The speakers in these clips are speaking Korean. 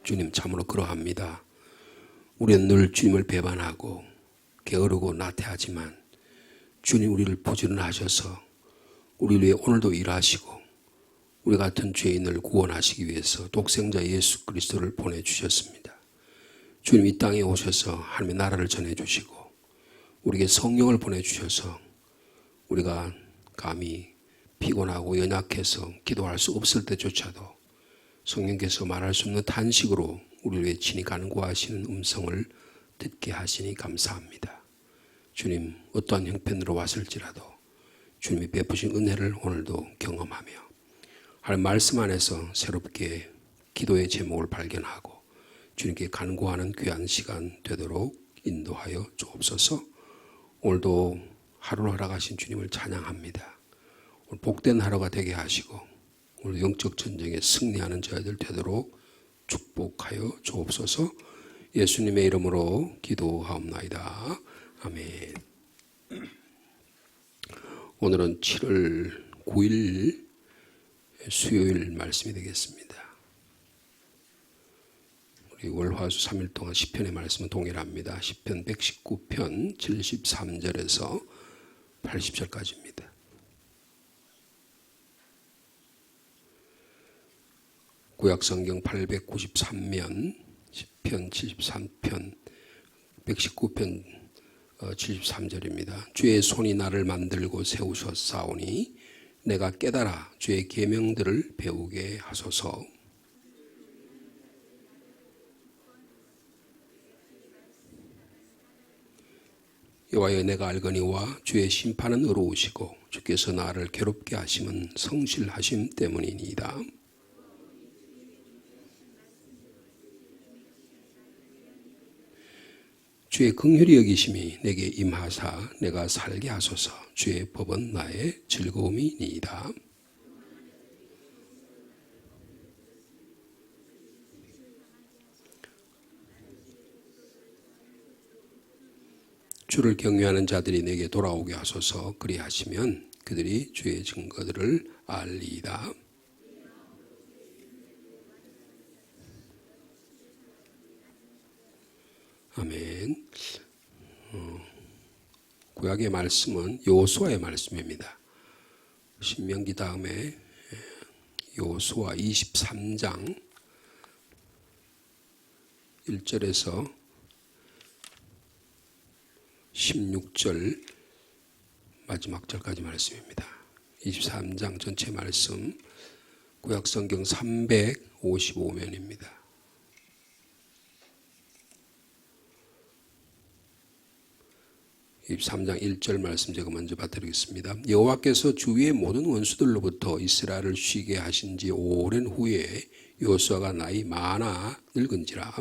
주님 참으로 그러합니다. 우리는 늘 주님을 배반하고 게으르고 나태하지만 주님 우리를 부지런하셔서 우리를 위해 오늘도 일하시고 우리 같은 죄인을 구원하시기 위해서 독생자 예수 그리스도를 보내주셨습니다. 주님 이 땅에 오셔서 하나님의 나라를 전해주시고 우리에게 성령을 보내주셔서 우리가 감히 피곤하고 연약해서 기도할 수 없을 때조차도 성령께서 말할 수 없는 탄식으로 우리를 위해 친히 간구하시는 음성을 듣게 하시니 감사합니다. 주님 어떠한 형편으로 왔을지라도 주님이 베푸신 은혜를 오늘도 경험하며 하나님 말씀 안에서 새롭게 기도의 제목을 발견하고 주님께 간구하는 귀한 시간 되도록 인도하여 주옵소서. 오늘도 하루를 허락하신 주님을 찬양합니다. 오늘 복된 하루가 되게 하시고 오늘 영적 전쟁에 승리하는 저희들 되도록 축복하여 주옵소서. 예수님의 이름으로 기도하옵나이다. 아멘. 오늘은 7월 9일 수요일 말씀이 되겠습니다. 우리 월화수 3일 동안 시편의 말씀은 동일합니다. 시편 119편 73절에서 80절까지입니다. 구약성경 893면 시편 73편 119편 73절입니다. 주의 손이 나를 만들고 세우셨사오니 내가 깨달아 주의 계명들을 배우게 하소서. 여호와여 내가 알거니와 주의 심판은 의로우시고 주께서 나를 괴롭게 하심은 성실하심 때문이니이다. 주의 긍휼히 여기심이 내게 임하사 내가 살게 하소서. 주의 법은 나의 즐거움이니이다. 주를 경외하는 자들이 내게 돌아오게 하소서. 그리하시면 그들이 주의 증거들을 알리이다. 아멘. 구약의 말씀은 여호수아의 말씀입니다. 신명기 다음에 여호수아 23장 1절에서 16절 마지막 절까지 말씀입니다. 23장 전체 말씀 구약성경 355면입니다. 23장 1절 말씀 제가 먼저 받드리겠습니다. 여호와께서 주위의 모든 원수들로부터 이스라엘을 쉬게 하신 지 오랜 후에 여호수아가 나이 많아 늙은지라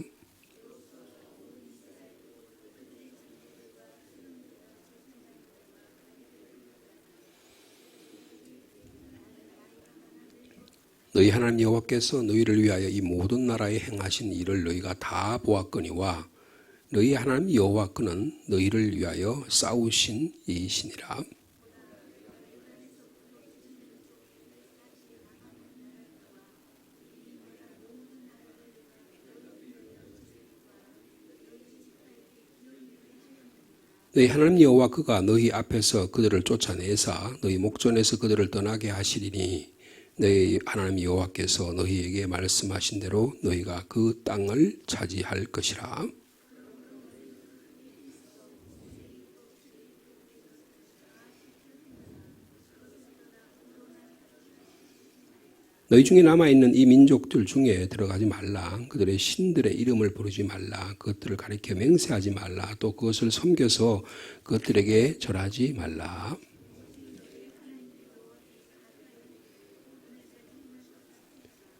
너희 하나님 여호와께서 너희를 위하여 이 모든 나라에 행하신 일을 너희가 다 보았거니와 너희 하나님 여호와께서는 너희를 위하여 싸우신 이이시니라. 너희 하나님 여호와 그가 너희 앞에서 그들을 쫓아내사 너희 목전에서 그들을 떠나게 하시리니 너희 하나님 여호와께서 너희에게 말씀하신 대로 너희가 그 땅을 차지할 것이라. 너희 중에 남아있는 이 민족들 중에 들어가지 말라. 그들의 신들의 이름을 부르지 말라. 그것들을 가리켜 맹세하지 말라. 또 그것을 섬겨서 그것들에게 절하지 말라.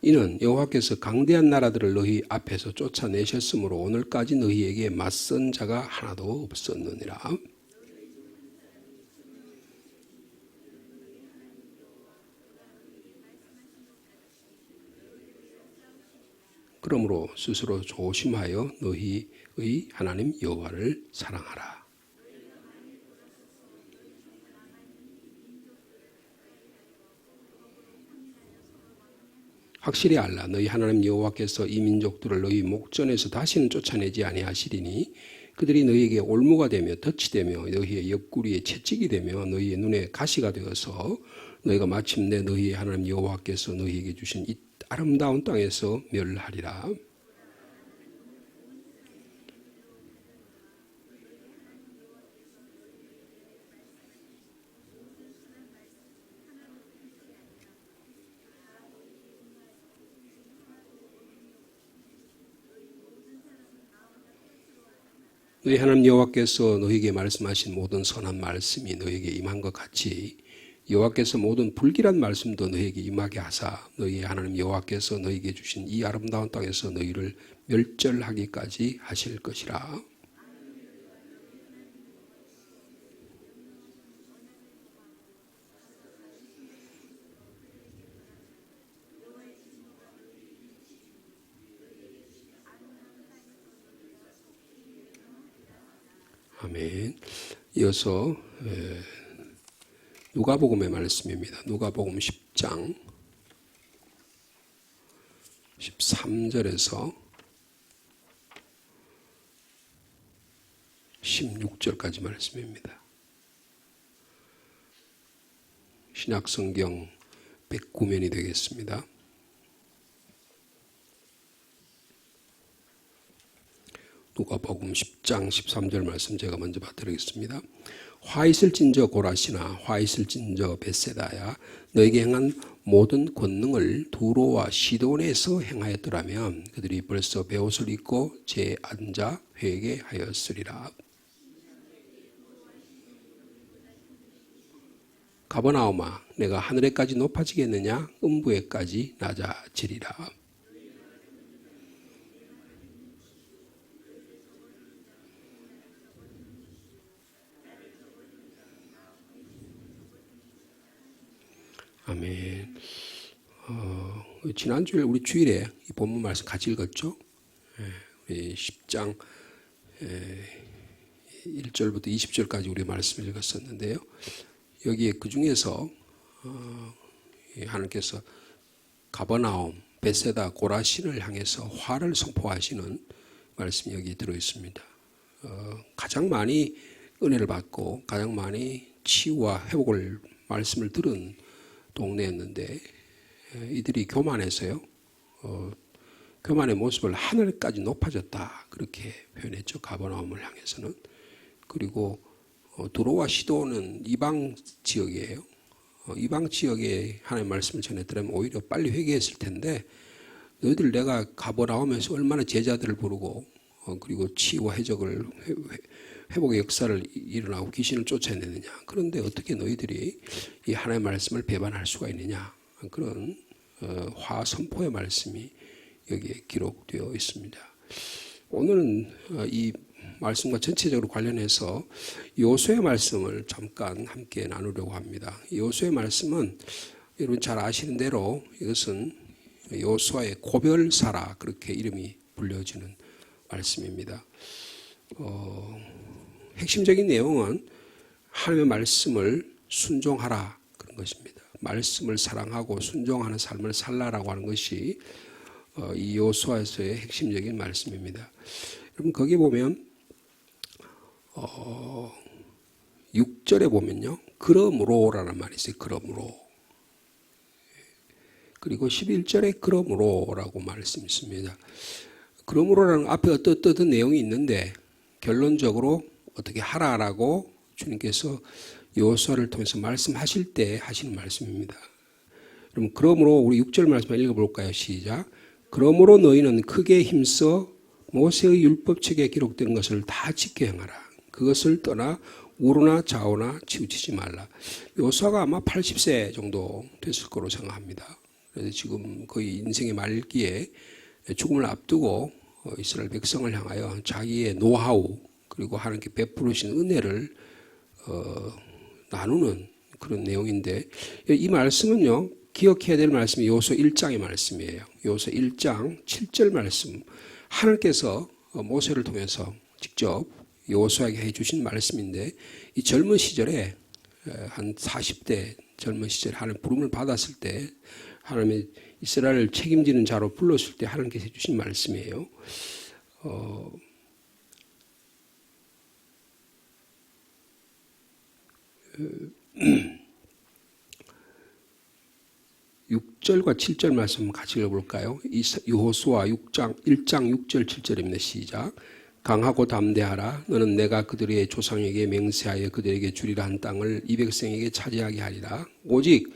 이는 여호와께서 강대한 나라들을 너희 앞에서 쫓아내셨으므로 오늘까지 너희에게 맞선 자가 하나도 없었느니라. 그러므로 스스로 조심하여 너희의 하나님 여호와를 사랑하라. 확실히 알라. 너희 하나님 여호와께서 이 민족들을 너희 목전에서 다시는 쫓아내지 아니하시리니 그들이 너희에게 올무가 되며 덫이 되며 너희의 옆구리에 채찍이 되며 너희의 눈에 가시가 되어서 너희가 마침내 너희의 하나님 여호와께서 너희에게 주신 이 아름다운 땅에서 멸하리라. 너희 하나님 여호와께서 너희에게 말씀하신 모든 선한 말씀이 너희에게 임한 것 같이 여호와께서 모든 불길한 말씀도 너희에게 임하게 하사 너희의 하나님 여호와께서 너희에게 주신 이 아름다운 땅에서 너희를 멸절하기까지 하실 것이라. 아멘. 이어서 누가복음의 말씀입니다. 누가복음 10장 13절에서 16절까지 말씀입니다. 신약성경 109면이 되겠습니다. 누가복음 10장 13절 말씀 제가 먼저 받드리겠습니다. 화 있을진저 고라시나 화 있을진저 벳세다야 너에게 행한 모든 권능을 두로와 시돈에서 행하였더라면 그들이 벌써 베옷을 입고 제 앉아 회개하였으리라. 가버나움아 내가 하늘에까지 높아지겠느냐 음부에까지 낮아지리라. 아멘. 지난주에 우리 주일에 이 본문 말씀 같이 읽었죠? 우리 10장 1절부터 20절까지 우리 말씀을 읽었었는데요. 여기에 그 중에서 하나님께서 가버나움, 벳세다, 고라신을 향해서 화를 선포하시는 말씀이 여기 들어있습니다. 가장 많이 은혜를 받고 가장 많이 치유와 회복을 말씀을 들은 동네였는데 이들이 교만해서요. 교만의 모습을 하늘까지 높아졌다 그렇게 표현했죠. 가버나움을 향해서는. 그리고 두로와 시도는 이방 지역이에요. 이방 지역에 하나님의 말씀을 전했더라면 오히려 빨리 회개했을 텐데 너희들 내가 가버나움에서 얼마나 제자들을 부르고 그리고 치유와 회복의 역사를 일어나고 귀신을 쫓아내느냐. 그런데 어떻게 너희들이 이 하나님의 말씀을 배반할 수가 있느냐. 그런 화 선포의 말씀이 여기에 기록되어 있습니다. 오늘은 이 말씀과 전체적으로 관련해서 요수의 말씀을 잠깐 함께 나누려고 합니다. 요수의 말씀은 여러분 잘 아시는 대로 이것은 요수아의 고별사라 그렇게 이름이 불려지는 말씀입니다. 핵심적인 내용은 하나님의 말씀을 순종하라 그런 것입니다. 말씀을 사랑하고 순종하는 삶을 살라라고 하는 것이 이 요수아에서의 핵심적인 말씀입니다. 여러분 거기 보면 6절에 보면요. 그러므로라는 말이 있어요. 그러므로. 그리고 11절에 그러므로라고 말씀이 있습니다. 그러므로라는 앞에 어떤 내용이 있는데 결론적으로 어떻게 하라라고 주님께서 요수아를 통해서 말씀하실 때 하시는 말씀입니다. 그럼 그러므로 우리 6절 말씀을 읽어볼까요? 시작. 그러므로 너희는 크게 힘써 모세의 율법책에 기록된 것을 다 지켜 행하라. 그것을 떠나 우로나 좌우나 치우치지 말라. 요수아가 아마 80세 정도 됐을 거로 생각합니다. 그래서 지금 거의 인생의 말기에 죽음을 앞두고 이스라엘 백성을 향하여 자기의 노하우 그리고 하나님께 베푸르신 은혜를 나누는 그런 내용인데 이 말씀은요. 기억해야 될 말씀이 요수 1장의 말씀이에요. 요수 1장 7절 말씀. 하나님께서 모세를 통해서 직접 요수아에게 해주신 말씀인데 이 젊은 시절에 한 40대 젊은 시절에 하나님 부름을 받았을 때 하나님의 이스라엘을 책임지는 자로 불렀을 때 하나님께서 해주신 말씀이에요. 6절과 7절 말씀 같이 읽어볼까요? 여호수아 1장 6절 7절입니다. 시작. 강하고 담대하라. 너는 내가 그들의 조상에게 맹세하여 그들에게 주리라 한 땅을 이 백성에게 차지하게 하리라. 오직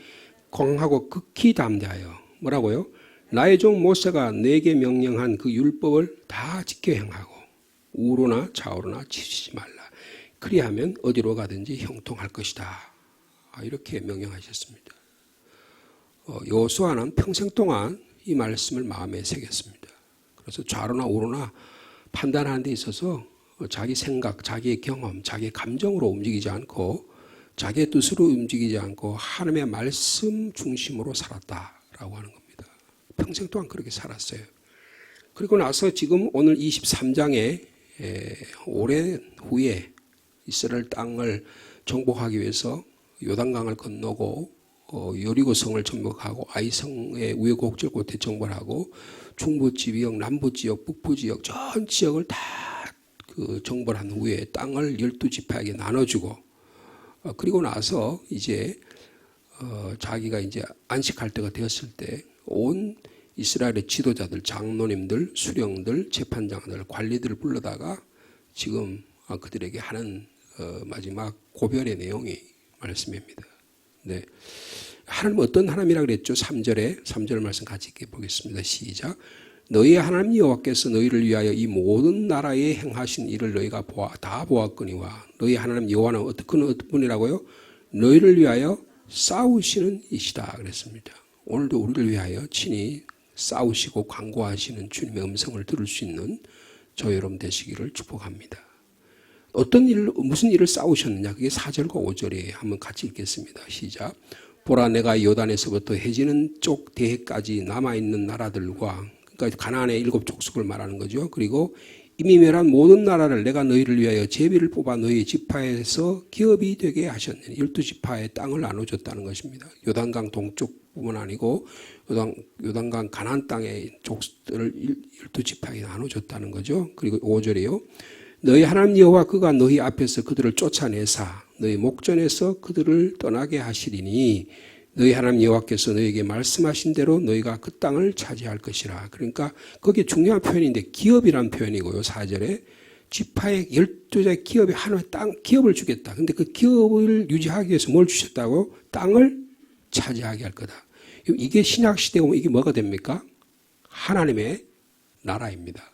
강하고 극히 담대하여 뭐라고요? 나의 종 모세가 내게 명령한 그 율법을 다 지켜 행하고 우로나 좌우로나 치우치지 말라. 그리하면 어디로 가든지 형통할 것이다. 이렇게 명령하셨습니다. 여호수아는 평생 동안 이 말씀을 마음에 새겼습니다. 그래서 좌로나 우로나 판단하는 데 있어서 자기 생각, 자기의 경험, 자기의 감정으로 움직이지 않고 자기의 뜻으로 움직이지 않고 하나님의 말씀 중심으로 살았다라고 하는 겁니다. 평생 동안 그렇게 살았어요. 그리고 나서 지금 오늘 23장에 오랜 후에 이스라엘 땅을 정복하기 위해서 요단강을 건너고 여리고성을 정복하고 아이성의 우여곡절 끝에 정벌하고 중부지역, 남부지역, 북부지역 전 지역을 다 정벌한 후에 땅을 12지파에게 나눠주고 그리고 나서 이제 자기가 이제 안식할 때가 되었을 때 온 이스라엘의 지도자들, 장로님들, 수령들, 재판장들, 관리들을 불러다가 지금 그들에게 하는 마지막 고별의 내용이 말씀입니다. 네. 하나님은 어떤 하나님이라 그랬죠? 3절 말씀 같이 읽게 보겠습니다. 시작. 너희의 하나님 여호와께서 너희를 위하여 이 모든 나라에 행하신 일을 너희가 다 보았거니와 너희 하나님 여호와는 어떤 분이라고요? 너희를 위하여 싸우시는 이시다 그랬습니다. 오늘도 우리를 위하여 친히 싸우시고 강구하시는 주님의 음성을 들을 수 있는 저 여러분 되시기를 축복합니다. 어떤 일, 무슨 일을 싸우셨느냐? 그게 4절과 5절이에요. 한번 같이 읽겠습니다. 시작. 보라, 내가 요단에서부터 해지는 쪽 대해까지 남아있는 나라들과, 그러니까 가나안의 7족속을 말하는 거죠. 그리고 이미 멸한 모든 나라를 내가 너희를 위하여 제비를 뽑아 너희 지파에서 기업이 되게 하셨느니 12지파의 땅을 나눠줬다는 것입니다. 요단강 동쪽뿐만 아니고 요단강 가나안 땅의 족들을 12지파에게 나눠줬다는 거죠. 그리고 5절이요. 너희 하나님 여호와 그가 너희 앞에서 그들을 쫓아내사 너희 목전에서 그들을 떠나게 하시리니 너희 하나님 여호와께서 너희에게 말씀하신 대로 너희가 그 땅을 차지할 것이라. 그러니까 거기에 중요한 표현인데 기업이라는 표현이고요. 4절에 지파의 12자 기업이 하나의 땅 기업을 주겠다. 근데 그 기업을 유지하기 위해서 뭘 주셨다고? 땅을 차지하게 할 거다. 이게 신약 시대에 오면 이게 뭐가 됩니까? 하나님의 나라입니다.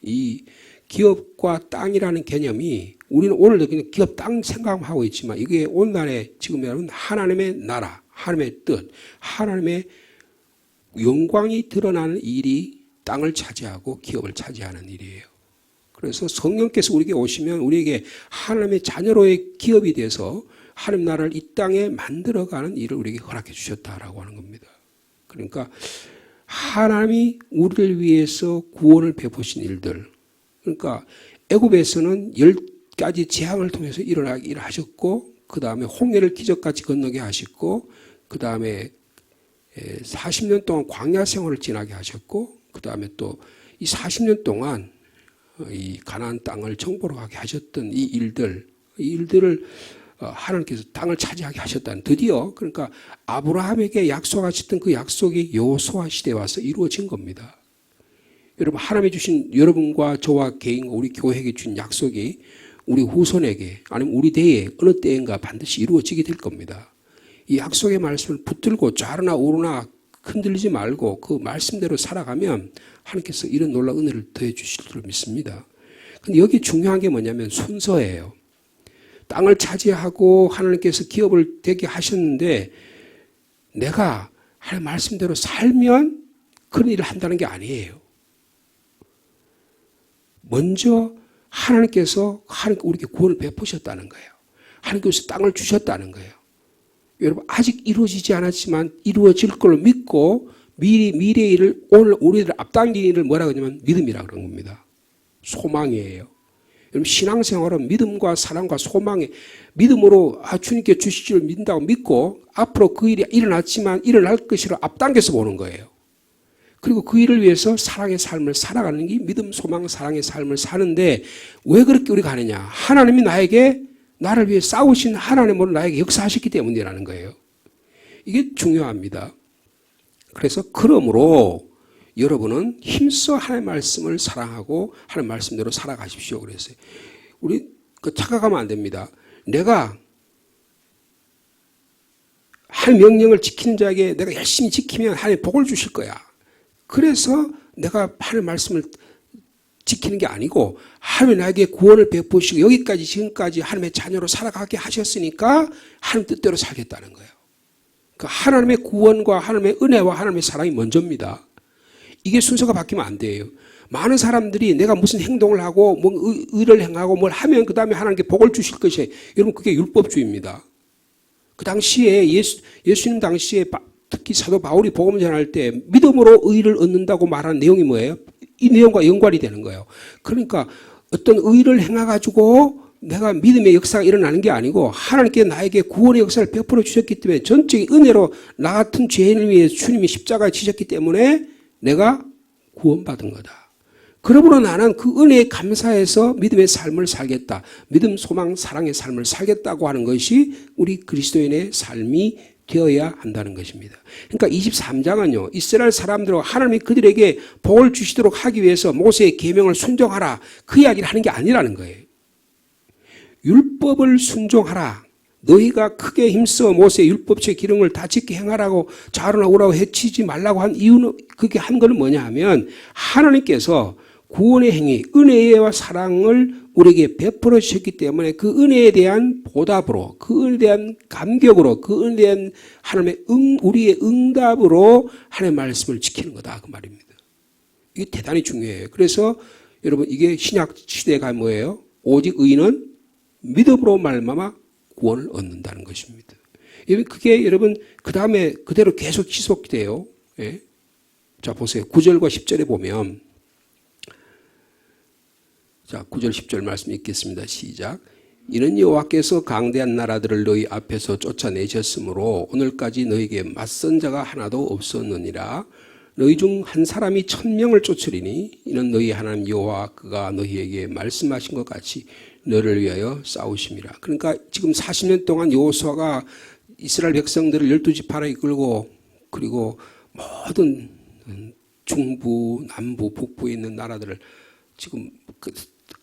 이 기업과 땅이라는 개념이 우리는 오늘도 그냥 기업 땅 생각하고 있지만 이게 오늘날에 지금 여러분 하나님의 나라, 하나님의 뜻, 하나님의 영광이 드러나는 일이 땅을 차지하고 기업을 차지하는 일이에요. 그래서 성령께서 우리에게 오시면 우리에게 하나님의 자녀로의 기업이 돼서 하나님 나라를 이 땅에 만들어가는 일을 우리에게 허락해 주셨다라고 하는 겁니다. 그러니까 하나님이 우리를 위해서 구원을 베푸신 일들, 그러니까 애굽에서는 10가지 재앙을 통해서 일어나게 하셨고 그 다음에 홍해를 기적같이 건너게 하셨고 그 다음에 40년 동안 광야 생활을 지나게 하셨고 그 다음에 또 이 40년 동안 이 가나안 땅을 정복하게 하게 하셨던 이 일들을 하나님께서 땅을 차지하게 하셨다는 드디어 그러니까 아브라함에게 약속하셨던 그 약속이 여호수아 시대에 와서 이루어진 겁니다. 여러분 하나님이 주신 여러분과 저와 개인과 우리 교회에게 준 약속이 우리 후손에게 아니면 우리 대에 어느 때인가 반드시 이루어지게 될 겁니다. 이 약속의 말씀을 붙들고 좌로나 우로나 흔들리지 말고 그 말씀대로 살아가면 하나님께서 이런 놀라운 은혜를 더해 주실 줄 믿습니다. 근데 여기 중요한 게 뭐냐면 순서예요. 땅을 차지하고 하나님께서 기업을 되게 하셨는데 내가 하나님 말씀대로 살면 그런 일을 한다는 게 아니에요. 먼저 하나님께서 우리에게 구원을 베푸셨다는 거예요. 하나님께서 땅을 주셨다는 거예요. 여러분 아직 이루어지지 않았지만 이루어질 걸로 믿고 미래의 일을 오늘 우리들 앞당긴 일을 뭐라고 하냐면 믿음이라고 그런 겁니다. 소망이에요. 여러분 신앙생활은 믿음과 사랑과 소망에 믿음으로 주님께 주실 줄 믿는다고 믿고 앞으로 그 일이 일어났지만 일어날 것이라 앞당겨서 보는 거예요. 그리고 그 일을 위해서 사랑의 삶을 살아가는 게 믿음, 소망, 사랑의 삶을 사는데 왜 그렇게 우리가 하느냐. 하나님이 나를 위해 싸우신 하나님으로 나에게 역사하셨기 때문이라는 거예요. 이게 중요합니다. 그래서 그러므로 여러분은 힘써 하나님의 말씀을 사랑하고 하나님의 말씀대로 살아가십시오. 그랬어요. 우리 착각하면 안 됩니다. 내가 하나님의 명령을 지키는 자에게 내가 열심히 지키면 하나님이 복을 주실 거야. 그래서 내가 하나님의 말씀을 지키는 게 아니고 하나님이 나에게 구원을 베푸시고 여기까지 지금까지 하나님의 자녀로 살아가게 하셨으니까 하나님 뜻대로 살겠다는 거예요. 그 하나님의 구원과 하나님의 은혜와 하나님의 사랑이 먼저입니다. 이게 순서가 바뀌면 안 돼요. 많은 사람들이 내가 무슨 행동을 하고 뭐 의를 행하고 뭘 하면 그 다음에 하나님께 복을 주실 것이에요. 여러분 그게 율법주의입니다. 그 당시에 예수님 당시에 특히 사도 바울이 복음 전할 때 믿음으로 의를 얻는다고 말하는 내용이 뭐예요? 이 내용과 연관이 되는 거예요. 그러니까 어떤 의를 행해가지고 내가 믿음의 역사가 일어나는 게 아니고 하나님께 나에게 구원의 역사를 베풀어 주셨기 때문에 전적인 은혜로 나 같은 죄인을 위해 주님이 십자가에 지셨기 때문에 내가 구원받은 거다. 그러므로 나는 그 은혜에 감사해서 믿음의 삶을 살겠다. 믿음, 소망, 사랑의 삶을 살겠다고 하는 것이 우리 그리스도인의 삶이 되어야 한다는 것입니다. 그러니까 23장은요. 이스라엘 사람들과 하나님이 그들에게 복을 주시도록 하기 위해서 모세의 계명을 순종하라. 그 이야기를 하는 게 아니라는 거예요. 율법을 순종하라. 너희가 크게 힘써 모세의 율법책 기능을 다 지켜 행하라고 좌우나 우라고 해치지 말라고 한 이유는 그게 한 거는 뭐냐 하면 하나님께서 구원의 행위, 은혜와 사랑을 우리에게 베풀어 주셨기 때문에 그 은혜에 대한 보답으로, 그 은혜에 대한 감격으로, 그 은혜에 대한 하나님의 우리의 응답으로 하나님의 말씀을 지키는 거다 그 말입니다. 이게 대단히 중요해요. 그래서 여러분 이게 신약 시대가 뭐예요? 오직 의인은 믿음으로 말미암아 구원을 얻는다는 것입니다. 그게 여러분 그 다음에 그대로 계속 지속돼요. 예? 자 보세요. 9절과 10절에 보면 자 9절 10절 말씀 읽겠습니다. 시작. 이는 여호와께서 강대한 나라들을 너희 앞에서 쫓아내셨으므로 오늘까지 너희에게 맞선 자가 하나도 없었느니라. 너희 중 한 사람이 1000명을 쫓으리니 이는 너희 하나님 여호와 그가 너희에게 말씀하신 것 같이 너를 위하여 싸우심이라. 그러니까 지금 40년 동안 여호수아가 이스라엘 백성들을 12지파로 이끌고 그리고 모든 중부, 남부, 북부에 있는 나라들을 지금 그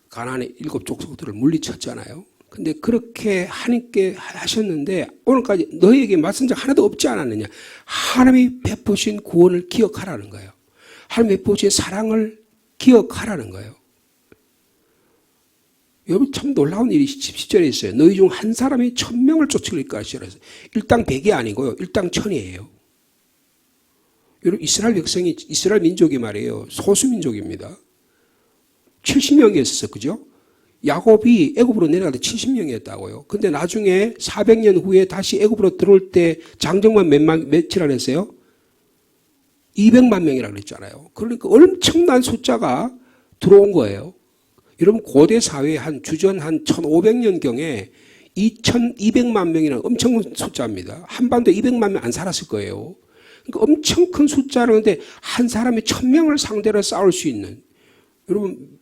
가나안의 7족속들을 물리쳤잖아요. 근데 그렇게 하나님께 하셨는데 오늘까지 너희에게 맞선 자 하나도 없지 않았느냐. 하나님이 베푸신 구원을 기억하라는 거예요. 하나님이 베푸신 사랑을 기억하라는 거예요. 여러분 참 놀라운 일이 10절에 있어요. 너희 중 한 사람이 1000명을 쫓을 것이라 해서 일당 100이 아니고요. 일당 1000이에요. 여러분 이스라엘 백성이 이스라엘 민족이 말이에요. 소수민족입니다. 70명이었어요. 그죠? 야곱이 애굽으로 내려갈 때 70명이었다고요. 근데 나중에 400년 후에 다시 애굽으로 들어올 때 장정만 몇이라 했어요? 200만 명이라고 그랬잖아요. 그러니까 엄청난 숫자가 들어온 거예요. 여러분 고대 사회에 주전 한 1500년경에 2200만 명이라는 엄청난 숫자입니다. 한반도 200만 명 안 살았을 거예요. 그러니까 엄청 큰 숫자라는데 한 사람이 1000명을 상대로 싸울 수 있는 여러분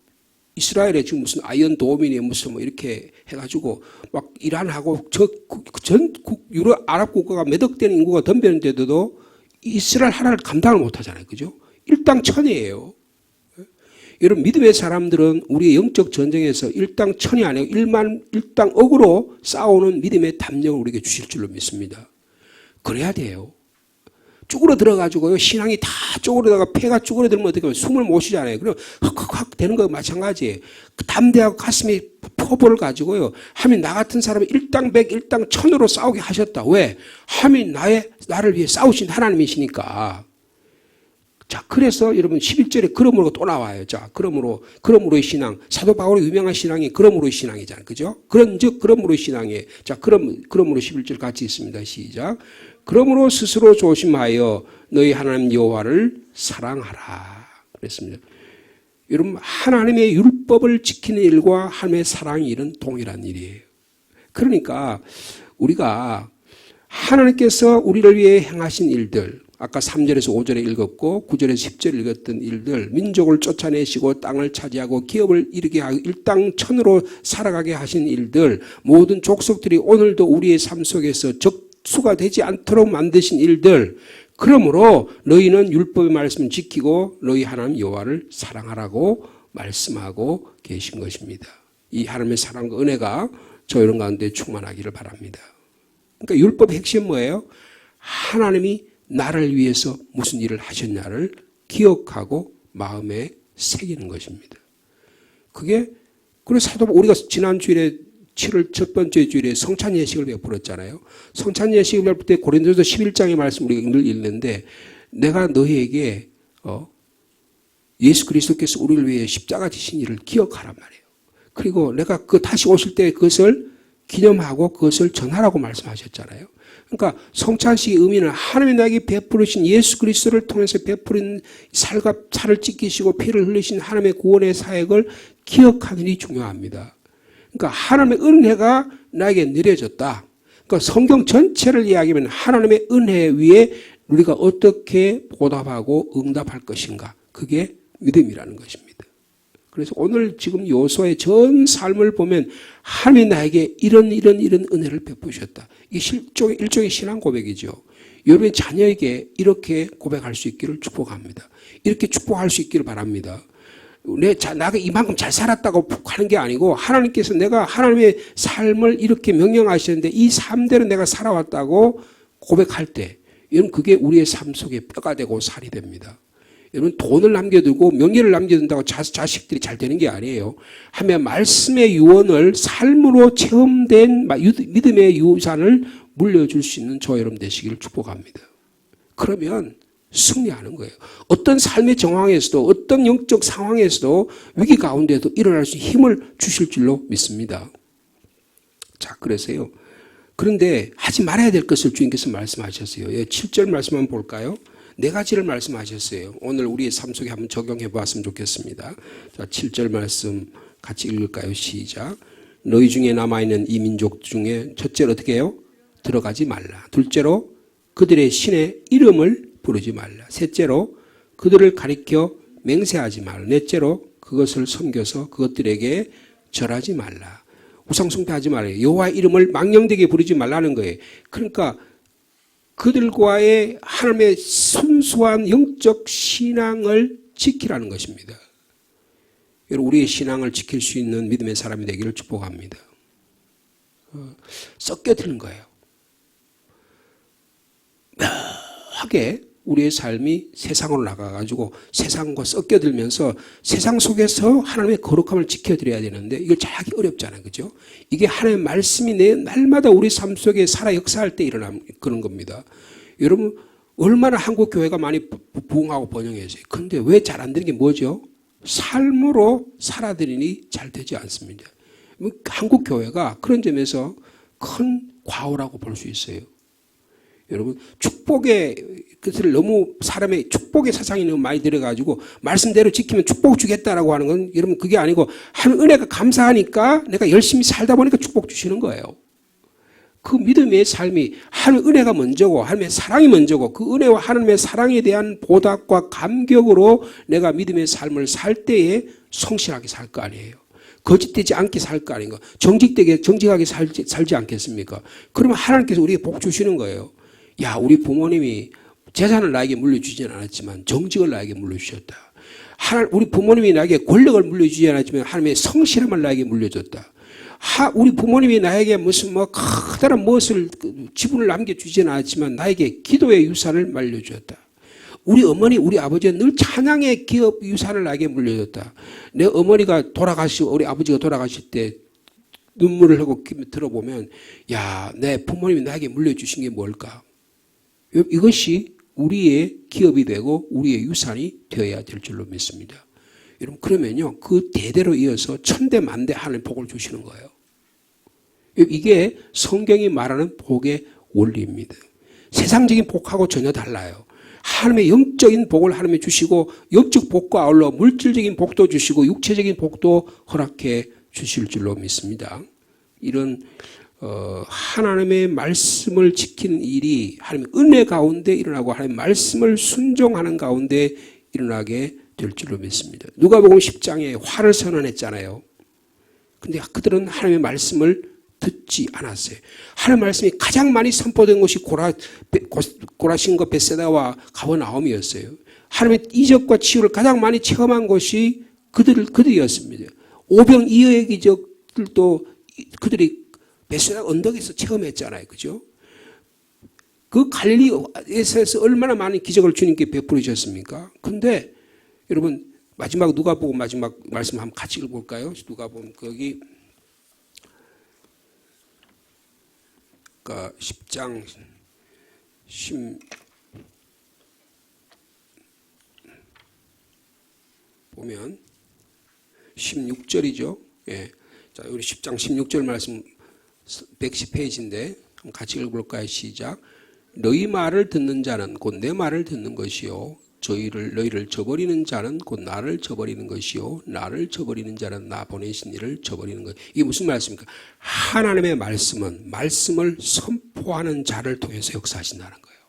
이스라엘에 지금 무슨 아이언 도민이 무슨 뭐 이렇게 해가지고 막 이란하고 전 유럽 아랍 국가가 몇 억 되는 인구가 덤벼는데도 이스라엘 하나를 감당을 못하잖아요. 그죠? 일당 1000이에요. 여러분 믿음의 사람들은 우리의 영적 전쟁에서 일당 1000이 아니고 일당 억으로 싸우는 믿음의 담력을 우리에게 주실 줄로 믿습니다. 그래야 돼요. 쭈그러들어가지고요. 신앙이 다 쭈그러다가 폐가 쭈그러들면 어떻게 하면 숨을 못 쉬잖아요. 그럼 헉헉헉 되는 거 마찬가지예요. 담대하고 가슴이 포부를 가지고요. 하나님 나 같은 사람이 일당 100, 일당 1000으로 싸우게 하셨다. 왜? 하나님 나를 위해 싸우신 하나님이시니까. 자, 그래서 여러분 11절에 그러므로 또 나와요. 자, 그러므로의 신앙. 사도 바울의 유명한 신앙이 그러므로의 신앙이잖아요. 그죠? 그러므로의 신앙이에요. 자, 그러므로 11절 같이 있습니다. 시작. 그러므로 스스로 조심하여 너희 하나님 여호와를 사랑하라. 그랬습니다. 여러분, 하나님의 율법을 지키는 일과 하나님의 사랑의 일은 동일한 일이에요. 그러니까 우리가 하나님께서 우리를 위해 행하신 일들, 아까 3절에서 5절에 읽었고 9절에서 10절에 읽었던 일들, 민족을 쫓아내시고 땅을 차지하고 기업을 이루게 하고 일당천으로 살아가게 하신 일들, 모든 족속들이 오늘도 우리의 삶 속에서 적수가 되지 않도록 만드신 일들, 그러므로 너희는 율법의 말씀을 지키고 너희 하나님 여호와를 사랑하라고 말씀하고 계신 것입니다. 이 하나님의 사랑과 은혜가 저희들 가운데 충만하기를 바랍니다. 그러니까 율법의 핵심은 뭐예요? 하나님이 나를 위해서 무슨 일을 하셨냐를 기억하고 마음에 새기는 것입니다. 그래서 우리가 지난 주일에 7월 첫 번째 주일에 성찬 예식을 베풀었잖아요. 성찬 예식을 베풀 때 고린도서 11장의 말씀 우리가 늘 읽는데, 내가 너희에게 예수 그리스도께서 우리를 위해 십자가 지신 일을 기억하란 말이에요. 그리고 내가 다시 오실 때 그것을 기념하고 그것을 전하라고 말씀하셨잖아요. 그러니까 성찬식의 의미는 하나님이 나에게 베푸르신 예수 그리스도를 통해서 베푸른 살을 찢기시고 피를 흘리신 하나님의 구원의 사역을 기억하는 일이 중요합니다. 그러니까 하나님의 은혜가 나에게 내려졌다. 그러니까 성경 전체를 이야기하면 하나님의 은혜 위에 우리가 어떻게 보답하고 응답할 것인가, 그게 믿음이라는 것입니다. 그래서 오늘 지금 여호수아의 전 삶을 보면 하나님이 나에게 이런 은혜를 베푸셨다. 이게 일종의 신앙 고백이죠. 여러분의 자녀에게 이렇게 고백할 수 있기를 축복합니다. 이렇게 축복할 수 있기를 바랍니다. 내가 이만큼 잘 살았다고 하는 게 아니고, 하나님께서 내가 하나님의 삶을 이렇게 명령하시는데 이 삶대로 내가 살아왔다고 고백할 때, 여러분, 그게 우리의 삶 속에 뼈가 되고 살이 됩니다. 여러분, 돈을 남겨두고 명예를 남겨둔다고 자식들이 잘 되는 게 아니에요. 하면 말씀의 유언을 삶으로 체험된 믿음의 유산을 물려줄 수 있는 저 여러분 되시기를 축복합니다. 그러면 승리하는 거예요. 어떤 삶의 정황에서도, 어떤 영적 상황에서도, 위기 가운데도 일어날 수 있는 힘을 주실 줄로 믿습니다. 자, 그래서요. 그런데 하지 말아야 될 것을 주님께서 말씀하셨어요. 7절 말씀 한번 볼까요? 4가지를 말씀하셨어요. 오늘 우리의 삶 속에 한번 적용해 보았으면 좋겠습니다. 자, 7절 말씀 같이 읽을까요? 시작. 너희 중에 남아있는 이 민족 중에 첫째로 어떻게 해요? 들어가지 말라. 둘째로 그들의 신의 이름을 부르지 말라. 셋째로 그들을 가리켜 맹세하지 말라. 넷째로 그것을 섬겨서 그것들에게 절하지 말라. 우상숭배하지 말라. 여호와의 이름을 망령되게 부르지 말라는 거예요. 그러니까 그들과의 하나님의 순수한 영적 신앙을 지키라는 것입니다. 여러분, 우리의 신앙을 지킬 수 있는 믿음의 사람이 되기를 축복합니다. 섞여드는 거예요. 묘하게 우리의 삶이 세상으로 나가가지고 세상과 섞여들면서 세상 속에서 하나님의 거룩함을 지켜드려야 되는데 이걸 잘하기 어렵잖아요. 그죠? 이게 하나님의 말씀이 내 날마다 우리 삶 속에 살아 역사할 때 일어나는 그런 겁니다. 여러분, 얼마나 한국 교회가 많이 부흥하고 번영했어요. 그런데 왜 잘 안 되는 게 뭐죠? 삶으로 살아들이니 잘 되지 않습니다. 한국 교회가 그런 점에서 큰 과오라고 볼 수 있어요. 여러분, 축복의 것을 너무 사람의 축복의 사상이 너무 많이 들어가지고 말씀대로 지키면 축복 주겠다라고 하는 건 여러분 그게 아니고 하나님 은혜가 감사하니까 내가 열심히 살다 보니까 축복 주시는 거예요. 그 믿음의 삶이 하나님의 은혜가 먼저고 하나님의 사랑이 먼저고 그 은혜와 하나님의 사랑에 대한 보답과 감격으로 내가 믿음의 삶을 살 때에 성실하게 살 거 아니에요. 거짓되지 않게 살 거 아닌가. 정직하게 살지 않겠습니까? 그러면 하나님께서 우리에게 복 주시는 거예요. 야, 우리 부모님이 재산을 나에게 물려주지는 않았지만 정직을 나에게 물려주셨다. 우리 부모님이 나에게 권력을 물려주지 않았지만 하나님의 성실함을 나에게 물려줬다. 우리 부모님이 나에게 무슨 커다란 무엇을 지분을 남겨주지는 않았지만 나에게 기도의 유산을 말려주었다. 우리 어머니, 우리 아버지는 늘 찬양의 기업 유산을 나에게 물려줬다. 내 어머니가 우리 아버지가 돌아가실 때 눈물을 흘리고 들어보면, 야, 내 부모님이 나에게 물려주신 게 뭘까? 이것이 우리의 기업이 되고 우리의 유산이 되어야 될 줄로 믿습니다. 여러분, 그러면요, 그 대대로 이어서 천대 만대 하나님 복을 주시는 거예요. 이게 성경이 말하는 복의 원리입니다. 세상적인 복하고 전혀 달라요. 하나님의 영적인 복을 하나님이 주시고 영적 복과 아울러 물질적인 복도 주시고 육체적인 복도 허락해 주실 줄로 믿습니다. 이런 하나님의 말씀을 지키는 일이 하나님의 은혜 가운데 일어나고 하나님의 말씀을 순종하는 가운데 일어나게 될 줄로 믿습니다. 누가복음 10장에 화를 선언했잖아요. 근데 그들은 하나님의 말씀을 듣지 않았어요. 하나님의 말씀이 가장 많이 선포된 곳이 고라신과 벳세다와 가버나움이었어요. 하나님의 이적과 치유를 가장 많이 체험한 곳이 그들이었습니다. 오병이어의 기적들도 그들이 벳세다 언덕에서 체험했잖아요. 그죠? 그 갈릴리에서 얼마나 많은 기적을 주님께 베풀으셨습니까? 근데 여러분 마지막 누가복음 마지막 말씀 한번 같이 읽어볼까요? 누가복음 거기 10장 10 보면 16절이죠. 예. 자, 우리 10장 16절 말씀 110페이지인데 같이 읽어볼까요? 시작. 너희 말을 듣는 자는 곧 내 말을 듣는 것이요 너희를 저버리는 자는 곧 나를 저버리는 것이요 나를 저버리는 자는 나 보내신 이를 저버리는 것. 이게 무슨 말씀입니까? 하나님의 말씀은 말씀을 선포하는 자를 통해서 역사하신다는 거예요.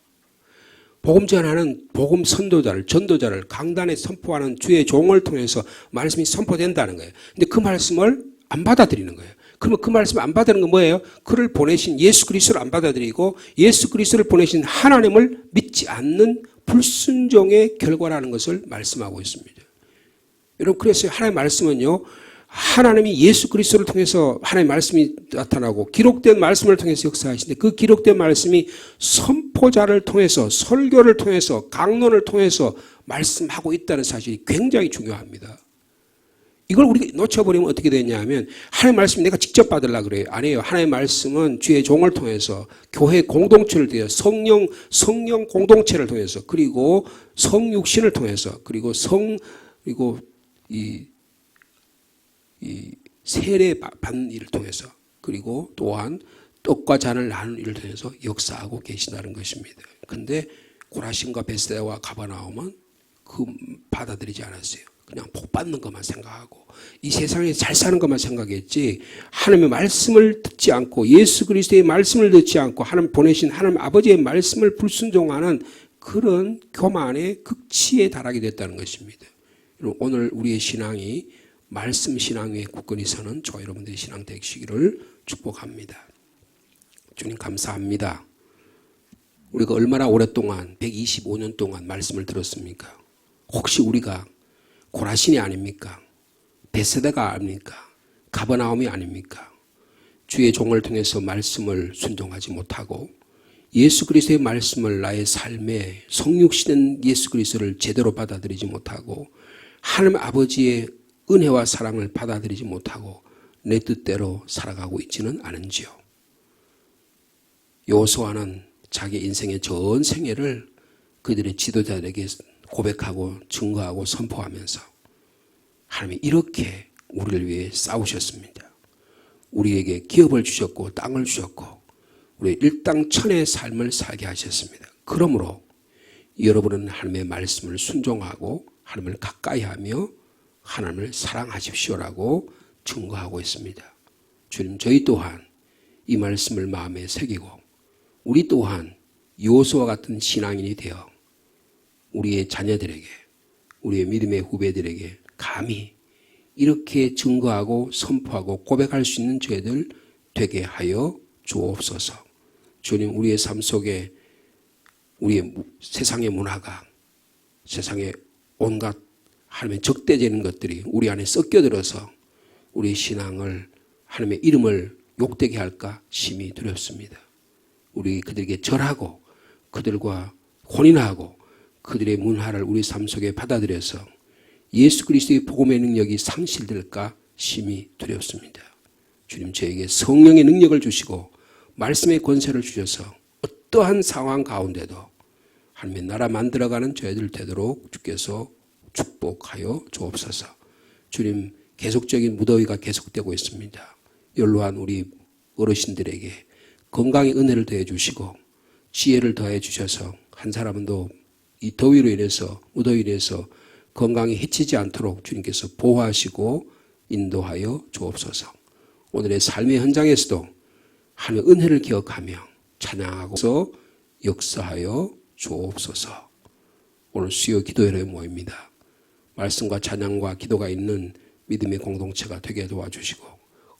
복음 전하는 복음 선도자를 전도자를 강단에 선포하는 주의 종을 통해서 말씀이 선포된다는 거예요. 근데 그 말씀을 안 받아들이는 거예요. 그러면 그 말씀을 안 받아들이는 건 뭐예요? 그를 보내신 예수 그리스도를 안 받아들이고 예수 그리스도를 보내신 하나님을 믿지 않는 불순종의 결과라는 것을 말씀하고 있습니다. 여러분 그래서 하나님의 말씀은요. 하나님이 예수 그리스도를 통해서 하나님의 말씀이 나타나고 기록된 말씀을 통해서 역사하시는데 그 기록된 말씀이 선포자를 통해서 설교를 통해서 강론을 통해서 말씀하고 있다는 사실이 굉장히 중요합니다. 이걸 우리가 놓쳐버리면 어떻게 되냐면 하나님의 말씀이 내가 직접 받으려고 그래요. 아니에요. 하나님의 말씀은 주의 종을 통해서 교회 공동체를 통해서 성령 공동체를 통해서 그리고 성육신을 통해서 그리고 그리고 이 세례 받는 일을 통해서 그리고 또한 떡과 잔을 나누는 일을 통해서 역사하고 계시다는 것입니다. 그런데 고라신과 벳세다와 가버나움은 받아들이지 않았어요. 그냥 복 받는 것만 생각하고 이 세상에 잘 사는 것만 생각했지 하나님의 말씀을 듣지 않고 예수 그리스도의 말씀을 듣지 않고 하나님 보내신 하나님 아버지의 말씀을 불순종하는 그런 교만의 극치에 달하게 됐다는 것입니다. 오늘 우리의 신앙이 말씀 신앙 위에 굳건히 서는 저와 여러분들의 신앙 되시기를 축복합니다. 주님 감사합니다. 우리가 얼마나 오랫동안 125년 동안 말씀을 들었습니까? 혹시 우리가 고라신이 아닙니까? 벳세다가 아닙니까? 가버나움이 아닙니까? 주의 종을 통해서 말씀을 순종하지 못하고 예수 그리스도의 말씀을 나의 삶에 성육신된 예수 그리스도를 제대로 받아들이지 못하고 하나님 아버지의 은혜와 사랑을 받아들이지 못하고 내 뜻대로 살아가고 있지는 않은지요. 여호수아는 자기 인생의 전 생애를 그들의 지도자들에게 고백하고 증거하고 선포하면서 하나님이 이렇게 우리를 위해 싸우셨습니다. 우리에게 기업을 주셨고 땅을 주셨고 우리의 일당천의 삶을 살게 하셨습니다. 그러므로 여러분은 하나님의 말씀을 순종하고 하나님을 가까이하며 하나님을 사랑하십시오라고 증거하고 있습니다. 주님 저희 또한 이 말씀을 마음에 새기고 우리 또한 여호수아와 같은 신앙인이 되어 우리의 자녀들에게 우리의 믿음의 후배들에게 감히 이렇게 증거하고 선포하고 고백할 수 있는 저희들 되게 하여 주옵소서. 주님 우리의 삶 속에 우리의 세상의 문화가 세상의 온갖 하나님의 적대적인 것들이 우리 안에 섞여들어서 우리의 신앙을 하나님의 이름을 욕되게 할까 심히 두렵습니다. 우리 그들에게 절하고 그들과 혼인하고 그들의 문화를 우리 삶 속에 받아들여서 예수 그리스도의 복음의 능력이 상실될까 심히 두렵습니다. 주님 저에게 성령의 능력을 주시고 말씀의 권세를 주셔서 어떠한 상황 가운데도 하나님의 나라 만들어가는 저희들 되도록 주께서 축복하여 주옵소서. 주님 계속적인 무더위가 계속되고 있습니다. 연로한 우리 어르신들에게 건강의 은혜를 더해 주시고 지혜를 더해 주셔서 한 사람도 이 더위로 인해서 무더위로 인해서 건강이 해치지 않도록 주님께서 보호하시고 인도하여 주옵소서. 오늘의 삶의 현장에서도 하나님의 은혜를 기억하며 찬양하고서 역사하여 주옵소서. 오늘 수요 기도회에 모입니다. 말씀과 찬양과 기도가 있는 믿음의 공동체가 되게 도와주시고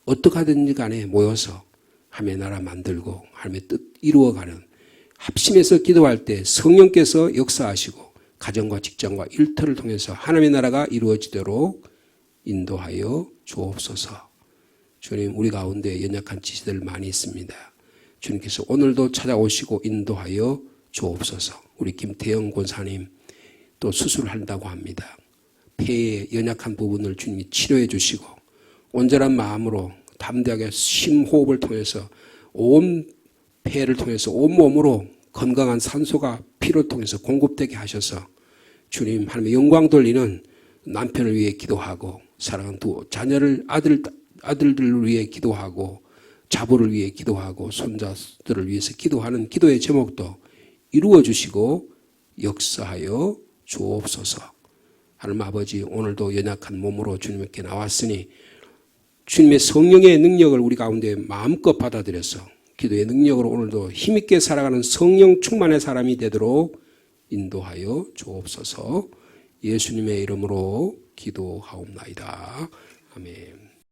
어떻게 하든지 간에 모여서 하나님의 나라 만들고 하나님의 뜻 이루어가는 합심해서 기도할 때 성령께서 역사하시고 가정과 직장과 일터를 통해서 하나님의 나라가 이루어지도록 인도하여 주옵소서. 주님, 우리 가운데 연약한 지체들 많이 있습니다. 주님께서 오늘도 찾아오시고 인도하여 주옵소서. 우리 김태영 권사님 또 수술을 한다고 합니다. 폐의 연약한 부분을 주님이 치료해 주시고 온전한 마음으로 담대하게 심호흡을 통해서 온 폐를 통해서 온몸으로 건강한 산소가 피를 통해서 공급되게 하셔서 주님 하나님의 영광 돌리는 남편을 위해 기도하고 사랑하는 두 자녀를 아들들을 위해 기도하고 자부를 위해 기도하고 손자들을 위해서 기도하는 기도의 제목도 이루어 주시고 역사하여 주옵소서. 하나님 아버지, 오늘도 연약한 몸으로 주님께 나왔으니 주님의 성령의 능력을 우리 가운데 마음껏 받아들여서 기도의 능력으로 오늘도 힘있게 살아가는 성령 충만의 사람이 되도록 인도하여 주옵소서. 예수님의 이름으로 기도하옵나이다. 아멘.